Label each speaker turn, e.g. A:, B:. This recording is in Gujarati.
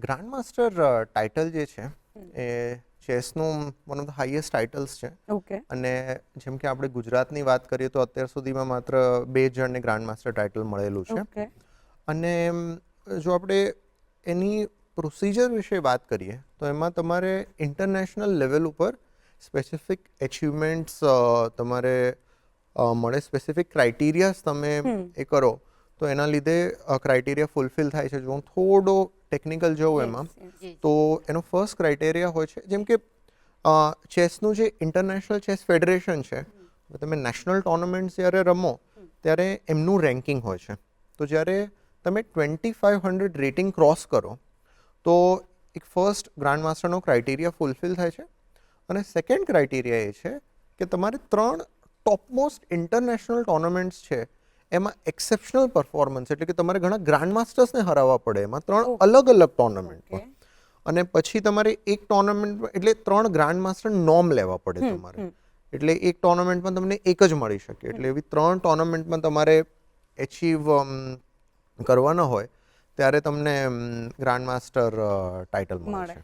A: ગ્રાન્ડ માસ્ટર ટાઇટલ જે છે એ ચેસનું one of the highest titles છે.
B: ઓકે.
A: અને જેમ કે આપણે ગુજરાતની વાત કરીએ તો અત્યાર સુધીમાં માત્ર 2 જણને ગ્રાન્ડ માસ્ટર ટાઇટલ મળેલું છે.
B: ઓકે.
A: અને જો આપણે એની પ્રોસિજર વિશે વાત કરીએ તો એમાં તમારે ઇન્ટરનેશનલ લેવલ ઉપર સ્પેસિફિક એચિવમેન્ટ્સ તમારે મળે, સ્પેસિફિક ક્રાઇટેરિયાસ તમે એ કરો તો એના લીધે ક્રાઇટેરિયા ફૂલફિલ થાય છે. જો હું થોડો ટેકનિકલ જઉં એમાં તો એનો ફર્સ્ટ ક્રાઇટેરિયા હોય છે, જેમ કે ચેસનું જે ઇન્ટરનેશનલ ચેસ ફેડરેશન છે, તમે નેશનલ ટુર્નામેન્ટ્સ જ્યારે રમો ત્યારે એમનું રેન્કિંગ હોય છે. તો જ્યારે તમે 2500 રેટિંગ ક્રોસ કરો તો એક ફર્સ્ટ ગ્રાન્ડ માસ્ટરનો ક્રાઇટેરિયા ફૂલફિલ થાય છે. અને સેકન્ડ ક્રાઇટેરિયા એ છે કે તમારે 3 ટોપમોસ્ટ ઇન્ટરનેશનલ ટુર્નામેન્ટ્સ છે એમાં એક્સેપ્શનલ પરફોર્મન્સ, એટલે કે તમારે ઘણા ગ્રાન્ડ માસ્ટર્સને હરાવવા પડે એમાં 3 અલગ અલગ ટુર્નામેન્ટમાં. અને પછી તમારે એક ટુર્નામેન્ટ એટલે 3 ગ્રાન્ડ માસ્ટર નોમ લેવા પડે તમારે. એટલે એક ટુર્નામેન્ટમાં તમને એક જ મળી શકે. એટલે એવી 3 ટુર્નામેન્ટમાં તમારે એચીવ કરવાના હોય ત્યારે તમને ગ્રાન્ડ માસ્ટર ટાઇટલ મળે છે.